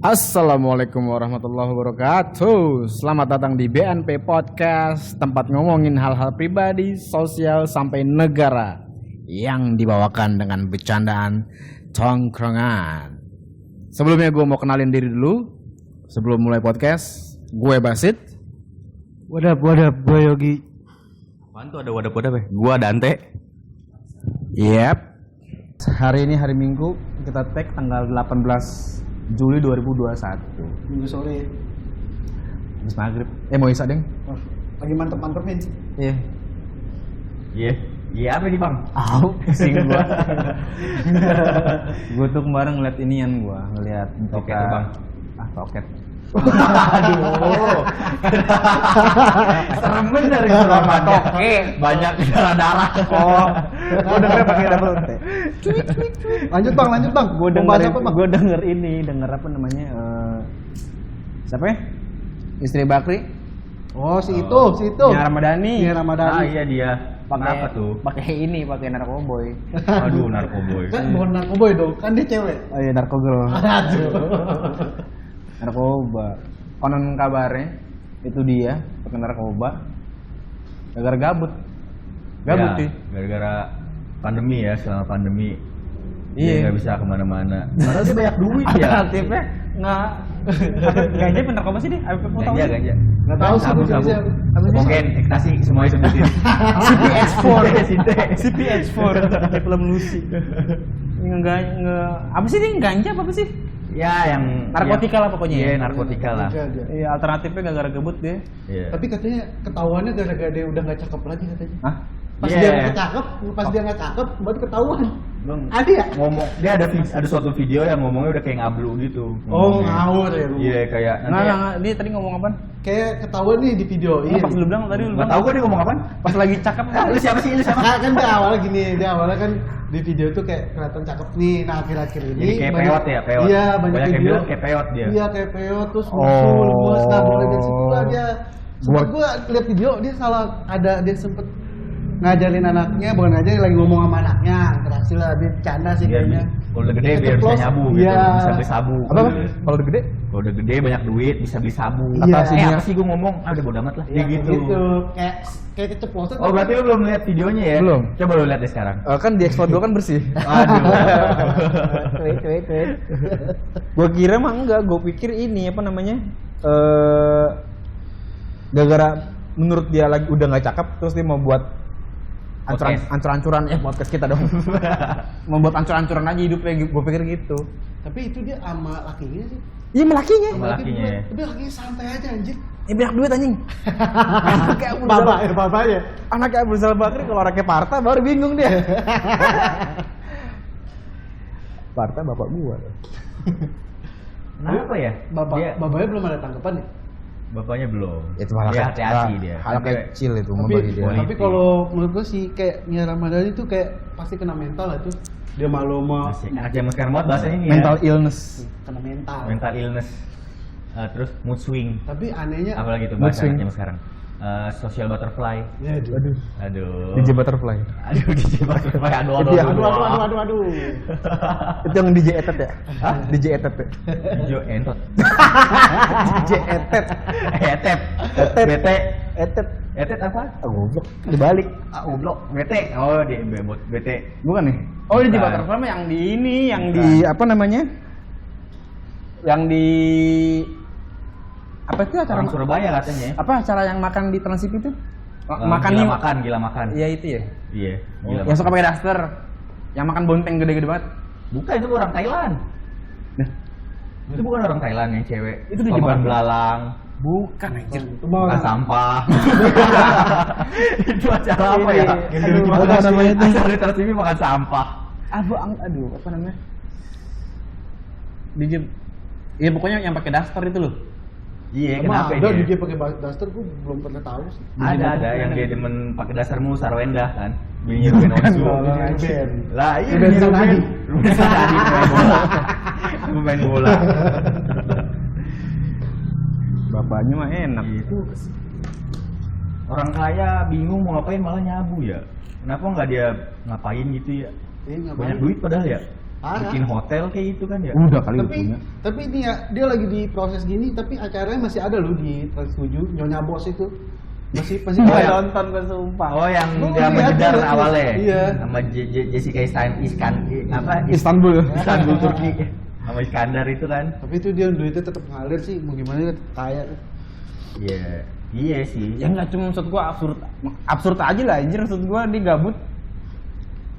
Assalamualaikum warahmatullahi wabarakatuh. Selamat datang di BNP Podcast, tempat ngomongin hal-hal pribadi, sosial, sampai negara yang dibawakan dengan bercandaan tongkrongan. Sebelumnya gue mau kenalin diri dulu sebelum mulai podcast. Gue Basit. Wadap, gue Yogi. Apaan tuh ada wadap-wadap ya? Gua Dante. Yep. Hari ini hari Minggu, kita tag tanggal 18 Juli 2021. Minggu sore. Habis maghrib. Mau isa, Deng? Oh, lagi mantep-mantepin. Iya. Iya apa nih Bang? Pusing gua. Gua tuh kemarin ngeliat inian gua, ngeliat Toket tuh, Bang. Toket. Aduh. Serem bener itu sama toket. Banyak darah-darah. Gua dengernya pakai double T. Lanjut bang. Gua denger apa namanya? Siapa ya? Istri Bakri. Oh, si itu. Nia Ramadhani. Ah iya dia. Kenapa tuh? Pakai narkoboy. Aduh, narkoboy. Kan bukan narkoboy dong, kan dia cewek. Oh iya, narkogirl. Aduh. Narkoba. Konon kabarnya itu dia pakai narkoba gara-gara gabut Ya, sih. gara-gara pandemi ya, selama pandemi. Iya. Dia nggak bisa kemana-mana. Padahal dia banyak duit ya. Alternatifnya nggak ganja bener narkoba sih deh. Ganja. Nggak tahu sih Sabu. gua siapa. Kokain, ekstasi, semuanya sebutin. CPX4 Sinte. CPX4 kayak film Lucy. Nggak apa sih ini ganja apa sih? Ya yang Narkotika lah pokoknya. Iya, narkotika lah. Iya, alternatifnya gara-gara gabut dia. Iya. Tapi katanya ketahuannya gara-gara dia udah nggak cakep lagi katanya. Hah? Pas Iya. dia nggak cakep, dia nggak cakep, baru ketahuan. Bang, Ada ya? ngomong dia ada suatu video yang ngomongnya udah kayak ngablu gitu. Oh, Ngomongnya. ngawur ya lu. Iya, kayak Nggak, dia tadi ngomong apa? Kayak ketahuan nih di videoin. Pas lu bilang tadi lu Enggak tahu gua dia ngomong apa. pas lagi cakep Lu siapa sih? Lu siapa? Nah, kan di awal gini, di awalnya kan di video tuh kayak kelihatan cakep nih. Nah, akhir-akhir ini Jadi kayak peot ya, peot. Iya, banyak yang video bilang kayak peot dia. Iya, kayak peot terus Oh. muncul lemes. Nah, mulai dari situ lah dia. Sempat gua lihat video dia salah dia sempet ngajarin anaknya, bukan ngajarin lagi ngomong sama anaknya. Interaksi lah, dia bercanda sih Biar kayaknya. kalau udah gede biar bisa Keceplos. nyabu gitu, Iya. bisa beli sabu. Apa? Kalau udah gede? Kalau udah gede banyak duit bisa beli sabu. Iya. Apa sih gua ngomong? Ah, udah bodo amat lah. Iya, Dia gitu. Kayak keceplosan. Oh, berarti lu belum lihat videonya ya? Belum. Coba lu lihat deh sekarang. Kan di explode dulu kan bersih. Aduh. Wait. Gua kira mah enggak, gua pikir ini apa namanya? Gara-gara menurut dia lagi udah nggak cakep, terus dia mau buat ancur-ancuran podcast kita dong. Membuat ancur-ancuran aja hidupnya, gua pikir gitu. Tapi itu dia sama lakinya sih. Iya, melakinya. Sama lakinya ya. Tapi lakinya santai aja anjir. Banyak duit anjing. Kayak Bapak ya. Anaknya Abu Rizal Bakri kalau anaknya Parta baru bingung dia. Parta bapak gua. Kenapa ya? Bapaknya belum ada tanggapan ya? Bapaknya belum. Itu malah dia hati-hati dia. Hal kecil itu mau Tapi, bagi dia. tapi kalau menurut gue sih kayak Nia Ramadhani itu kayak pasti kena mental lah tuh. Dia malu sama Anak zaman sekarang banget bahasanya ini Mental ya. illness. kena mental. Mental illness. Terus mood swing. Tapi anehnya Apalagi itu Mood bahasa swing. anak zaman sekarang. Social butterfly. ya aduh. Aduh. DJ Butterfly. Aduh, DJ butterfly. Aduh. Aduh. Itu yang DJ Etet ya? Hah? DJ Etet ya? Hijau entot. DJ Etet. Etep. Etet. Bete. Etet. Etet apa? Goblok. Dibalik. Goblok. Bete. Oh, dia bebot. Bete. Bukan nih? Oh, DJ Bukan. Butterfly mah yang di ini, yang Bukan. di apa namanya? Yang di apa itu acara Orang Surabaya katanya. apa acara yang makan di Trans TV itu? Gila makan. Iya itu ya. Iya. Gila Yang suka pakai daster, yang makan bonteng gede-gede banget. Bukan, itu orang Thailand. Nah, Itu bukan orang Thailand yang cewek. Itu di Makan Jepang. belalang. bukan anjir. Makan sampah. Itu acara apa ya? Aduh, apa namanya itu? Acara di Trans TV makan sampah. Aduh, apa namanya? DJ. Iya pokoknya yang pakai daster itu loh. Iya, Emang kenapa ada dia? DJ pakai daster gue belum pernah tahu sih. Ada yang dia demen pakai dasarmu Sarwenda kan. Bunyi Ruben Onsu. Tolong aja. Lah iya Ruben bunyi Sanadi. Ruben Sanadi main bola. Main bola. Bapaknya mah enak. Itu orang kaya bingung mau ngapain malah nyabu ya. Kenapa nggak dia ngapain gitu ya? Ngapain? Banyak duit padahal ya. Parah. bikin hotel kayak gitu kan ya. Udah kali Tapi punya. tapi ini ya dia lagi di proses gini tapi acaranya masih ada loh di Trans 7 Nyonya Bos itu. Masih Oh, ada. ya. Nonton gue sumpah. Oh yang Oh, dia iya, menjedar iya, awalnya. iya. Sama Jessica Istanbul. Istanbul Turki. Sama Iskandar itu kan. Tapi itu dia duitnya tetap ngalir sih, mau gimana dia tetap kaya. Iya. Iya sih. Ya enggak cuma maksud gua absurd aja lah anjir, maksud gua dia gabut.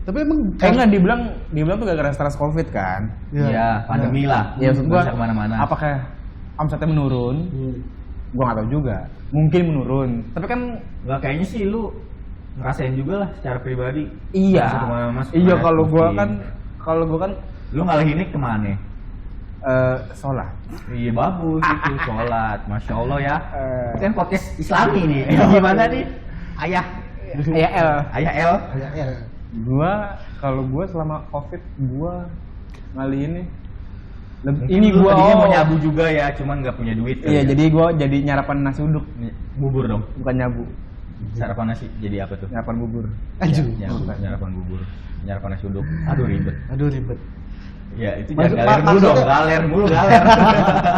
Tapi emang Enggak dibilang tuh gara-gara stres Covid kan. Iya, pandemi lah. Ya maksud gua Nggak bisa kemana-mana. apakah omsetnya menurun? Hmm. Gua nggak tahu juga. Mungkin menurun. Tapi kan Nggak, kayaknya sih lu ngerasain juga lah secara pribadi. iya. Masuk kemana-mana, masuk Iya kemana, kalau gua kan lu ngalahinnya kemana? sholat. Iya bagus itu sholat, masya Allah ya. Eh. Kan podcast Islami nih. Gimana nih? Ayah, Ya ayah L. Ya. kalau gua selama Covid gua ngalihin nih. Mungkin Ini lu gua tadinya mau nyabu juga ya, cuman nggak punya duit. kali Iya, ya. jadi gua jadi nyarapan nasi uduk, bubur dong. bukan nyabu. Sarapan nasi jadi apa tuh? Nyarapan bubur. Anjir. Ya, nyarapan bubur, nyarapan nasi uduk. Aduh ribet. Aduh ribet. Ya itu Maksud- jangan galer mulu dong, galer.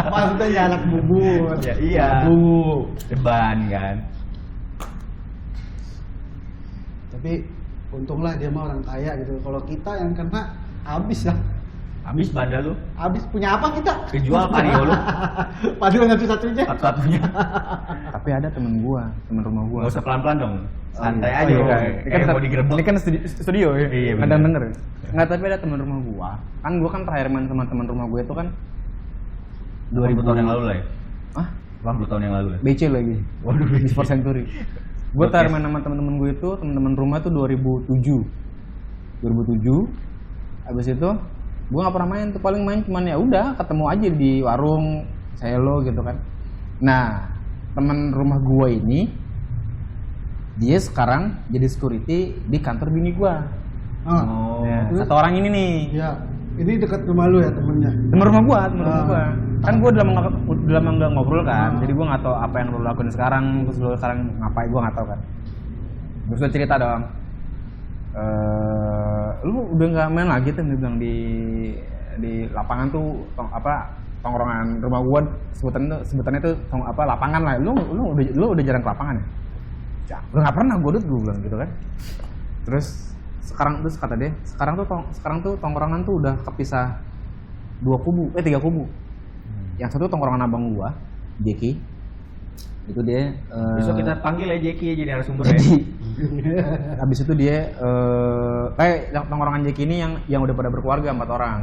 Maksudnya ya anak bubur. Ya iya. Bu. Deban kan. Tapi untunglah dia mah orang kaya gitu. Kalau kita yang kena habis lah. Habis bandel lu, Habis punya apa kita? kejual Vario lu, Padahal satu-satunya. satu-satunya. Tapi ada temen rumah gua. Nggak usah pelan-pelan dong, santai Oh, aja. iya, Bro. kan. Kayak mau digerebek. Ini kan studio ya. Iya, bener. Kadang denger. Enggak, tapi ada teman rumah gua. Kan gua kan terakhir main sama teman rumah gua itu kan 2000 tahun yang lalu lah ya. Ah, 80 tahun yang lalu ya. BC lagi. Waduh, Di Sport Century. Gua Oke. terakhir main sama teman-teman gue itu, teman-teman rumah tuh 2007. 2007. Habis itu gua nggak pernah main tuh, paling main cuman ya udah ketemu aja di warung Selo gitu kan. Nah, teman rumah gua ini dia sekarang jadi security di kantor bini gua. Ah. Ya, Terus? satu orang ini nih. Ya. Ini dekat rumah lu ya temennya. Temen rumah gua. Ah. Kan gua udah lama nggak ngobrol kan. Jadi gua nggak tahu apa yang lu lakuin sekarang, terus lu sekarang ngapain, gua nggak tahu kan. Terus gua cerita dong. Lu udah nggak main lagi tuh, dia bilang di lapangan tuh tongkrongan rumah gua sebutannya tuh lapangan lah. Lu udah jarang ke lapangan ya? Ya, udah nggak pernah gua bilang gitu kan. Terus kata dia, sekarang tuh tongkrongan tuh udah kepisah 3 kubu. Yang satu tongkrongan abang gua, Jeki. Itu dia Besok kita panggil ya Jeki jadi narasumber ya. jadi habis itu dia kayak tongkrongan Jeki ini yang udah pada berkeluarga 4 orang.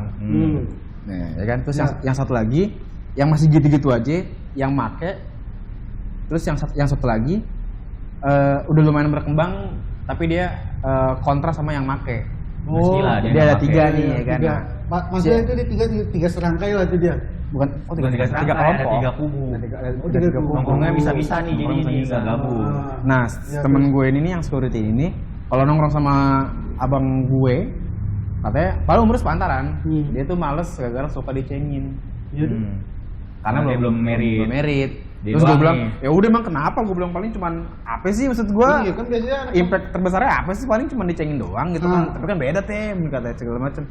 Nah, ya kan. Terus yang satu lagi yang masih gitu-gitu aja, yang make. Terus yang satu lagi udah lumayan berkembang tapi dia kontra sama yang make. Oh, Gila, Dia ada nggak 3 pakai. nih ya kan. Tiga. Nah, Maksudnya itu dia tiga serangkai lah itu dia. bukan Bukan tiga serangkai, ada 3 kubu. tiga kubu. Nongkrongnya bisa-bisa nih jadi ini bisa. nggak gabung. Nah, Ya, temen gue ini nih yang security ini kalau nongkrong sama abang gue katanya paling umur sepantaran. Dia tuh males gara-gara suka dicengin. Iya. Karena Dia belum married. Dia Terus gue doang bilang, nih. ya udah emang kenapa? Gue bilang paling cuman apa sih maksud gue? Iya kan biasanya anak Impact terbesarnya apa sih? Paling cuma dicengin doang gitu kan. Tapi kan beda teh, katanya segala macem.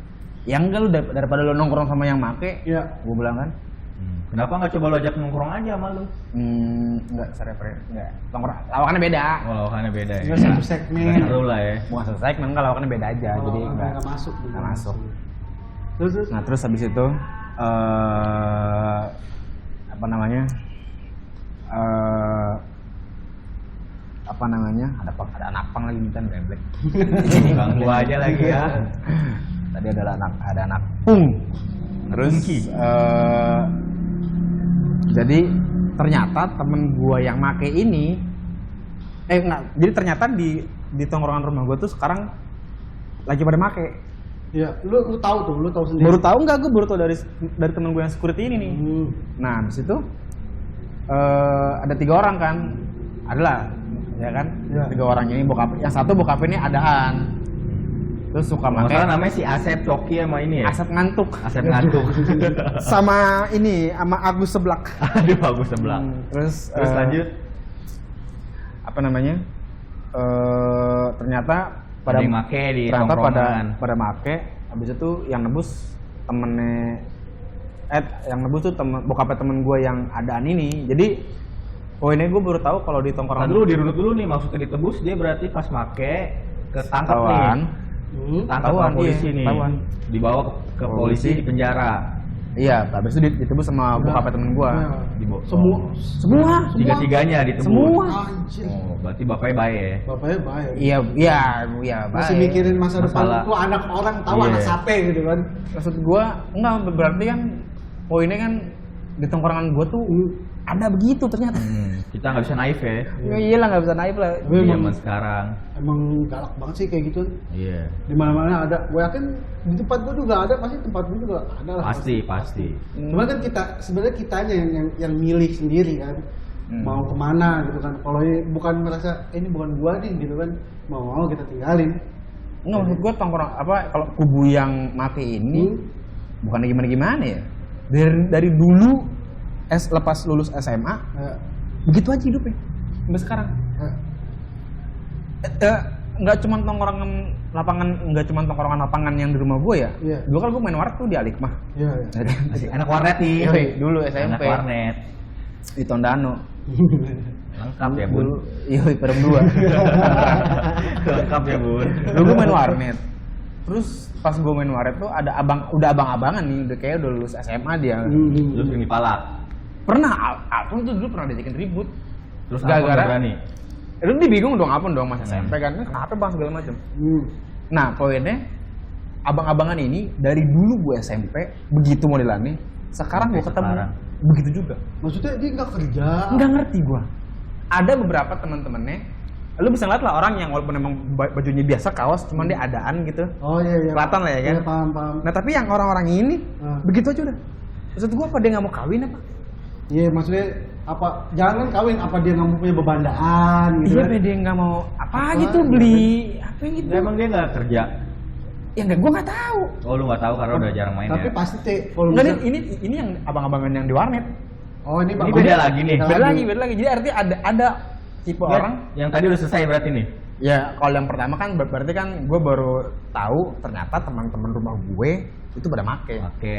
Ya enggak lu daripada lu nongkrong sama yang make. Iya. Gue bilang kan. Kenapa nggak coba lo ajak nongkrong aja sama lu? Enggak enggak. Nongkrong lawakannya beda. Oh, lawakannya beda ya. Nggak satu segmen. Nggak seru lah ya. Bukan satu segmen, enggak lawakannya beda aja. Jadi enggak masuk. enggak masuk. Terus. Nah, terus habis itu apa namanya? Ada anak pang lagi minta gemblek. Ganggu aja lagi ya. Tadi ada anak pung. Terus jadi ternyata temen gua yang make ini jadi ternyata di tongkrongan rumah gua tuh sekarang lagi pada make. Ya, lu tahu sendiri. Baru tahu enggak, gua baru tahu dari temen gua yang security ini nih. Nah, habis itu ada 3 orang kan, adalah ya kan, Ya. 3 orang ini bokap, yang satu bokap ini adaan, terus suka make Masalah namanya si Asep Coki sama ini ya. Asep ngantuk, Asep ngantuk. sama Agus Seblak. Aduh bagus sebelah. Terus Lanjut. apa namanya? Ternyata Ada yang make di tongkrongan. pada make, Habis itu yang nebus temennya yang nebus tuh bokapnya temen gue yang adaan ini. Jadi poinnya gue baru tahu kalau di Nah tongkrongan dulu dirunut dulu nih, maksudnya ditebus dia berarti pas make ketangkap nih. ketahuan. Tangkap Ketahuan, sama polisi iya, nih. ketahuan. Dibawa ke polisi di penjara. Iya, habis itu ditebus sama bokapnya temen gue. Dibawa. Semua Tiga-tiganya ditebus. Semua. Anjir. Oh, berarti bapaknya baik ya. Bapaknya baik. Iya, Masih baik. mikirin masa depan Masalah. tuh anak orang tahu Iya. anak sape gitu kan. Maksud gue enggak, berarti kan poinnya kan di tongkrongan gue tuh ada begitu ternyata. Kita nggak bisa naif ya. Ya iyalah, nggak bisa naif lah. Tapi Di emang, zaman sekarang. emang galak banget sih kayak gitu. Iya. Di mana-mana ada. Gue yakin di tempat gue juga ada, pasti tempat gue juga ada lah. Pasti. Cuma kan kita sebenarnya kitanya yang milih sendiri kan. Mau kemana gitu kan. Kalau bukan merasa ini bukan gua nih gitu kan. Mau kita tinggalin. Enggak, maksud gue tongkrong apa kalau kubu yang mati ini bukan gimana ya. Dari dulu lepas lulus SMA Ya. begitu aja hidupnya sampai sekarang. Nggak cuma tongkrongan lapangan yang di rumah gue ya. Iya. Dulu kan gue main warnet tuh di Alikmah. Iya. Masih anak warnet nih. Yoi, dulu Anak SMP warnet. di Tondano. Lengkap ya bun. Yoi, Perem 2. Lengkap ya bun. Dulu gue main warnet. Terus pas gue main warnet tuh ada udah abang-abangan nih, udah lulus SMA dia. Lu sering dipalak. Pernah Alfon tuh dulu pernah diajakin ribut. Terus apa nggak berani? Lu dia bingung dong Alfon dong masih SMP kan. Kenapa bang segala macam. Nah, poinnya abang-abangan ini dari dulu gue SMP begitu modelannya. Sekarang gue Sampai ketemu sekarang. begitu juga. Maksudnya dia nggak kerja. Nggak ngerti gue. Ada beberapa teman-temannya, lu bisa ngeliat lah orang yang walaupun emang bajunya biasa kaos, cuman dia adaan gitu. Oh iya. Kelihatan lah ya kan? Iya, paham. Nah tapi yang orang-orang ini begitu aja udah. Maksud gue apa dia nggak mau kawin apa? Iya, maksudnya apa? Jangan kawin, apa dia nggak mau punya bebandaan gitu. Iya, kan? dia nggak mau apa gitu gitu. beli apa gitu? Emang dia nggak kerja? Ya nggak, gue nggak tahu. Oh lu nggak tahu karena udah jarang main Tapi ya. pasti teh kalau Enggak, bisa- ini yang abang-abangan yang di warnet. Oh, ini Ini beda lagi nih. Beda lagi. Jadi artinya ada tipe orang. Yang tadi udah selesai berarti nih. Ya kalau yang pertama kan berarti kan gue baru tahu ternyata teman-teman rumah gue itu pada make. Oke.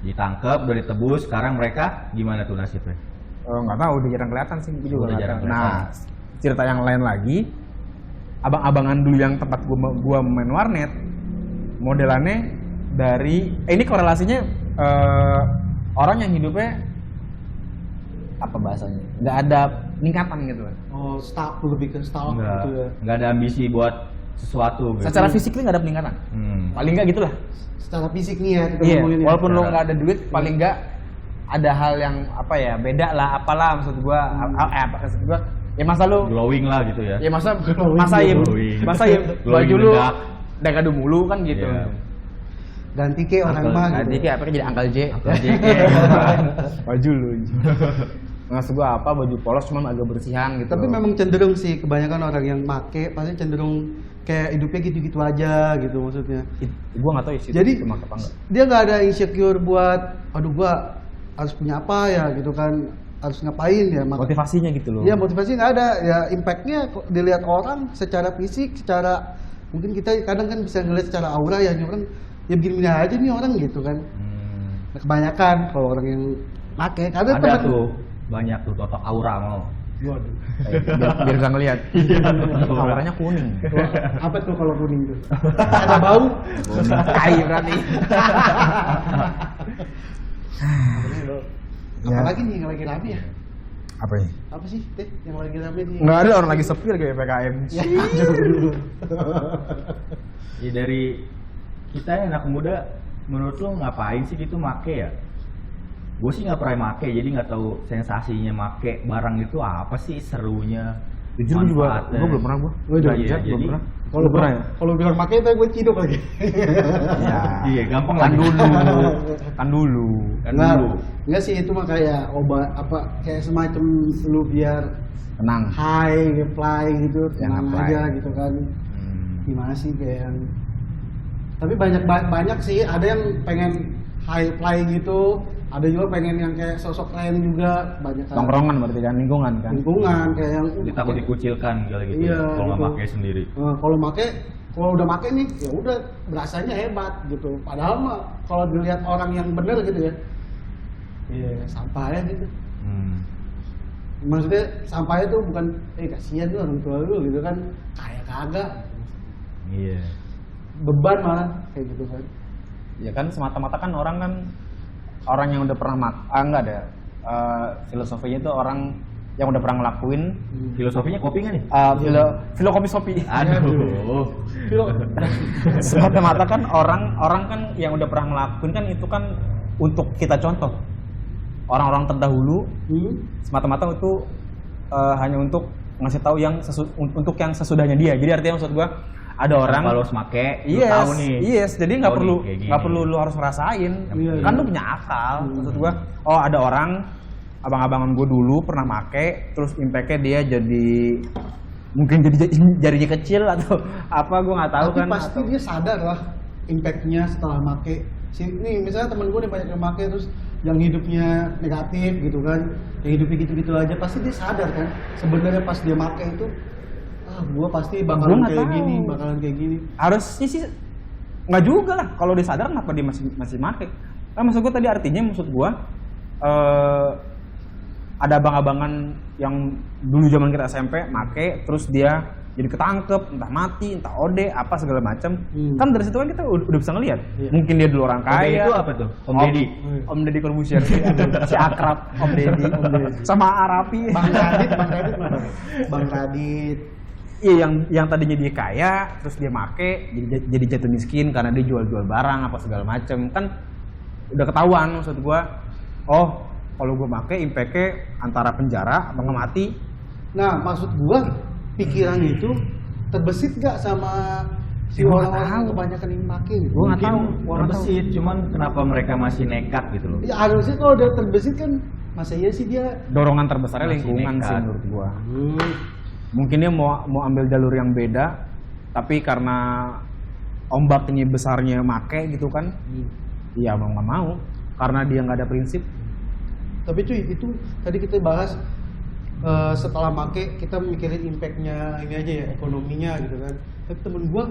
Ditangkap, udah ditebus. Sekarang mereka gimana tuh nasibnya? Nggak tahu, udah jarang kelihatan sih. Gue juga Udah nggak jarang tahu. kelihatan. Nah, cerita yang lain lagi, abang-abangan dulu yang tempat gue main warnet, modelannya dari ini korelasinya orang yang hidupnya apa bahasanya, nggak ada peningkatan gitu. Oh, lebih ke stalk Nggak, gitu ya. nggak ada ambisi buat sesuatu gitu. Secara fisik nggak ada peningkatan, paling nggak gitulah. Secara fisik nih ya kita Iya, ngomongin ya. walaupun lo nggak ada duit, paling nggak ada hal yang apa ya beda lah, apalah maksud gua, maksud gua, ya masa lu, Glowing lah gitu ya. ya masa Glowing. masa ya baju Glowing lu meledak. dagadu mulu kan gitu. Iya. Ganti ke orang Uncle, mah Nanti gitu. kayak apa jadi Uncle J. Baju lu. Maksud gua apa, baju polos cuman agak bersihan gitu. Tapi memang cenderung sih kebanyakan orang yang make pasti cenderung kayak hidupnya gitu-gitu aja gitu maksudnya. Gua nggak tahu ya sih. Jadi itu make apa enggak. dia nggak ada insecure buat aduh gua harus punya apa ya gitu kan, harus ngapain ya Motivasinya gitu loh. Iya, motivasi nggak ada ya, impactnya kok dilihat orang secara fisik, secara mungkin kita kadang kan bisa ngeliat secara aura ya, ini orang ya begini aja nih orang gitu kan. Nah, kebanyakan kalau orang yang pakai karena Ada tuh banyak tuh totok aura mau. Waduh. biar gak ngeliat. Warnanya kuning. Apa tuh kalau kuning tuh? Ada bau. Tai berarti. Ya. Apalagi nih yang lagi rame ya? Apa ya? Apa sih teh yang lagi rame nih? Nggak ada, orang lagi sepi lagi PPKM. Ya, dulu. Ya dari kita yang anak muda, menurut lo ngapain sih gitu make ya? Gue sih nggak pernah make, jadi nggak tahu sensasinya make barang itu apa sih, serunya. Jujur juga, manfaatnya. gue belum pernah gue. Oh, iya, Belajar, jadi- belum pernah. Kalau pernah ya? kalau bilang pakai itu gue ciduk lagi. Ya. Iya, gampang Kan lagi. dulu. Kan dulu. Kan Enggak, dulu. enggak sih itu mah kayak obat apa kayak semacam lu biar Tenang. high, fly gitu, Ya, tenang nge-fly. aja gitu kan. Gimana sih kayak yang tapi banyak sih, ada yang pengen high fly gitu, ada juga pengen yang kayak sosok keren juga, banyak kan. Tongkrongan berarti kan, lingkungan kan. Lingkungan kayak yang Ditakut dikucilkan kali gitu. Iya, Kalau nggak gitu. pakai sendiri. Kalau make Kalau udah make nih, ya udah berasanya hebat gitu. Padahal mah kalau dilihat orang yang bener gitu ya, ya sampah ya gitu. Maksudnya sampahnya tuh bukan, kasihan tuh orang tua lu gitu kan, kayak kagak. Iya. Beban malah kayak gitu kan. Ya kan semata-mata kan orang yang udah pernah enggak ada filosofinya itu orang yang udah pernah ngelakuin. Filosofinya kopi nggak nih? Filosofi sopi. Aduh. Semata-mata kan orang kan yang udah pernah ngelakuin kan itu kan untuk kita contoh. Orang-orang terdahulu semata-mata itu hanya untuk ngasih tahu untuk yang sesudahnya dia. Jadi artinya maksud gua ada orang kalau harus make, yes, tahu nih. Yes, jadi nggak nih, perlu lu harus ngerasain. Kan lu punya akal. Maksud gua, ada orang abang-abangan gue dulu pernah make, terus impact-nya dia jadi mungkin jadi jarinya kecil atau apa, gue nggak tahu. Tapi kan pasti dia sadar lah impact-nya setelah make. Nih misalnya temen gue nih banyak yang make terus yang hidupnya negatif gitu kan, yang hidupnya gitu-gitu aja, pasti dia sadar kan sebenarnya pas dia make itu, gue pasti bakalan kayak gini. Harusnya sih nggak juga lah, kalau dia sadar kenapa dia masih make. Kan maksud gue tadi artinya maksud gue ada abang-abangan yang dulu zaman kita SMP make, terus dia jadi ketangkep, entah mati, entah OD, apa segala macam. Kan dari situ kan kita udah bisa ngelihat. Mungkin dia dulu orang kaya. Itu apa tuh? Om Deddy. Om Deddy Corbuzier si akrab Om Deddy. Sama Arapi. Bang Radit. Iya, yang tadinya dia kaya, terus dia make, jadi jatuh miskin karena dia jual-jual barang apa segala macam. Kan udah ketahuan maksud gua. Kalau gue make impact-nya antara penjara atau mati. Nah, maksud gua pikiran itu terbesit gak sama si orang-orang kebanyakan yang make gitu? Gue nggak tahu. Terbesit, cuman kenapa mereka masih nekat gitu loh? Ya harusnya kalau udah terbesit kan, masa iya sih dia Dorongan terbesarnya masih lingkungan nekat sih menurut gua. Mungkin dia mau ambil jalur yang beda, tapi karena ombaknya besarnya make gitu kan, iya mau nggak mau, karena dia nggak ada prinsip. Tapi cuy, itu tadi kita bahas setelah make kita mikirin impact-nya ini aja ya, ekonominya gitu kan. Tapi temen gua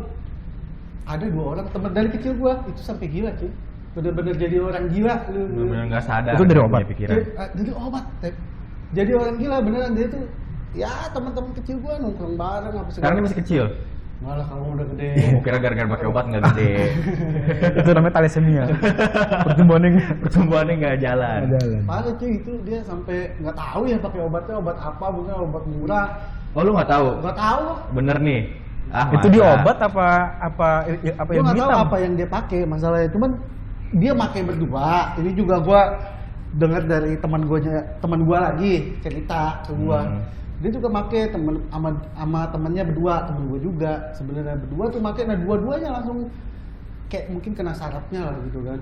ada 2 orang, temen dari kecil gua itu sampai gila cuy, bener-bener jadi orang gila. Bener-bener nggak sadar. Itu dari obat? punya pikiran. Dari obat, jadi orang gila beneran. Dia tuh ya teman-teman kecil gua nongkrong bareng apa segala. Sekarang ini masih kecil. Malah kamu udah gede. Gue kira gara-gara pakai obat nggak gede. Itu namanya thalassemia. Pertumbuhannya nggak jalan. Parah cuy, itu dia sampai nggak tahu ya pakai obatnya obat apa, bukan obat murah. Oh, lu nggak tahu? Nggak tahu. Bener nih. Itu masa? dia obat apa Gua yang nggak tahu hitam? apa yang dia pakai, masalahnya cuman dia pakai berdua. Ini juga gua dengar dari teman gua lagi cerita ke gua. Dia juga make sama temennya berdua, temen gue juga sebenarnya berdua tuh make. Nah dua-duanya langsung kayak mungkin kena sarafnya lah gitu kan,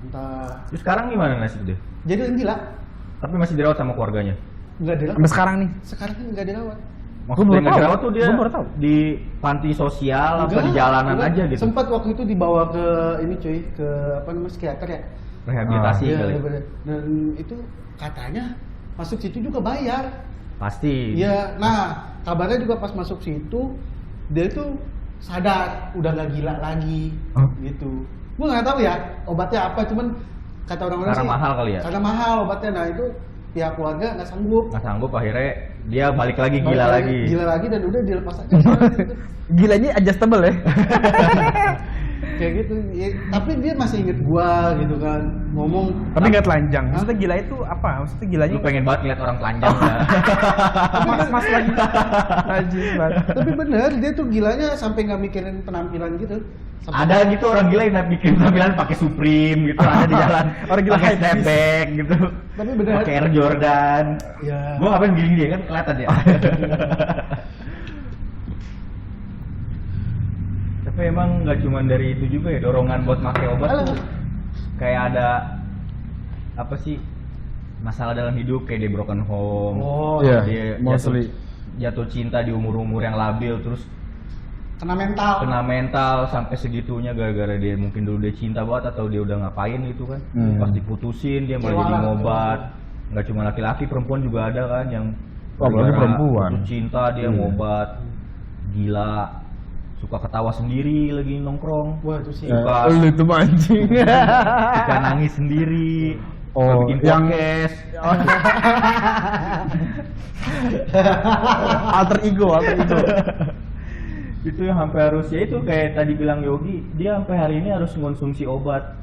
entah. Terus sekarang gimana nasib dia? Jadi orang gila. Tapi masih dirawat sama keluarganya? Nggak dirawat. Sampai sekarang nih. Sekarang kan nggak dirawat. Maksudnya nggak dirawat tuh dia Gua baru tahu. di panti sosial apa di jalanan aja gitu? Sempat waktu itu dibawa ke ini cuy, ke apa namanya, psikiater ya. Rehabilitasi Iya, kali. bener. Dan itu katanya masuk situ juga bayar. Pasti. Iya, nah kabarnya juga pas masuk situ dia tuh sadar udah nggak gila lagi, gitu. Gue nggak tahu ya obatnya apa, cuman kata orang-orang Karena sih mahal kali ya? Karena mahal obatnya. Nah itu pihak keluarga nggak sanggup. Nggak sanggup, akhirnya dia balik lagi gila lagi. Gila lagi dan udah dilepas aja. Gilanya adjustable ya. Kayak gitu. Ya, tapi dia masih inget gua gitu kan, ngomong. Tapi nggak telanjang. Maksudnya gila itu apa? Maksudnya gilanya Lu pengen banget ngeliat orang telanjang nggak? mas lagi. Najis banget. Tapi bener, dia tuh gilanya sampai nggak mikirin penampilan gitu. Sampai Ada gitu orang gila yang bikin penampilan pakai Supreme gitu, ada di jalan. Orang gila pakai hype snapback gitu. Tapi bener. Pakai Air Jordan. Ya. Gua ngapain gini dia kan kelihatan ya. Tapi emang nggak cuma dari itu juga ya, dorongan buat pakai obat tuh kayak ada apa sih, masalah dalam hidup kayak dia broken home. Oh, iya. Dia Mostly. jatuh cinta di umur-umur yang labil, terus kena mental sampai segitunya gara-gara dia mungkin dulu dia cinta banget atau dia udah ngapain gitu kan. Pas diputusin dia malah jadi ngobat. Nggak cuma laki-laki, perempuan juga ada kan yang apalagi gara-gara perempuan. putus cinta dia ngobat, gila, suka ketawa sendiri lagi nongkrong. Wah itu sih. Suka Lu itu mancing. suka nangis sendiri. Suka Oh, bikin yang podcast. alter ego. Itu yang sampai harus ya itu kayak tadi bilang Yogi, dia sampai hari ini harus mengonsumsi obat.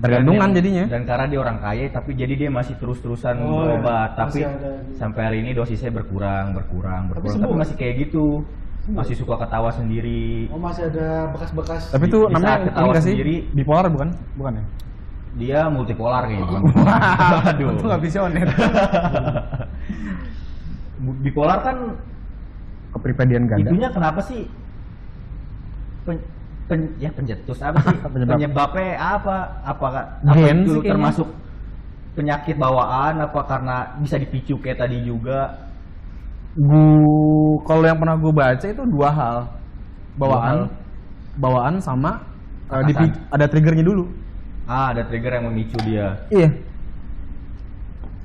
Tergantungan Dan- jadinya. Dan karena dia orang kaya, tapi jadi dia masih terus-terusan Oh, iya. berobat. Tapi Masih ada. sampai hari ini dosisnya berkurang. Tapi sembuh? masih kayak gitu. Sembuh? Masih suka ketawa sendiri. Oh masih ada bekas-bekas. Tapi Di- itu di namanya saat ini ketawa nggak sih? sendiri. Bipolar bukan? Bukan ya? Dia multipolar kayaknya. bukan? Aduh. Itu nggak visioner. Bipolar kan Kepribadian ganda. itunya kenapa sih? Pencetus apa sih? Penyebab. Penyebabnya apa? Apakah Gen itu sih kayaknya. termasuk penyakit bawaan? Apa karena bisa dipicu kayak tadi juga? Kalau yang pernah gue baca itu dua hal. Bawaan sama Atasan. ada triggernya dulu. Ada trigger yang memicu dia. Iya.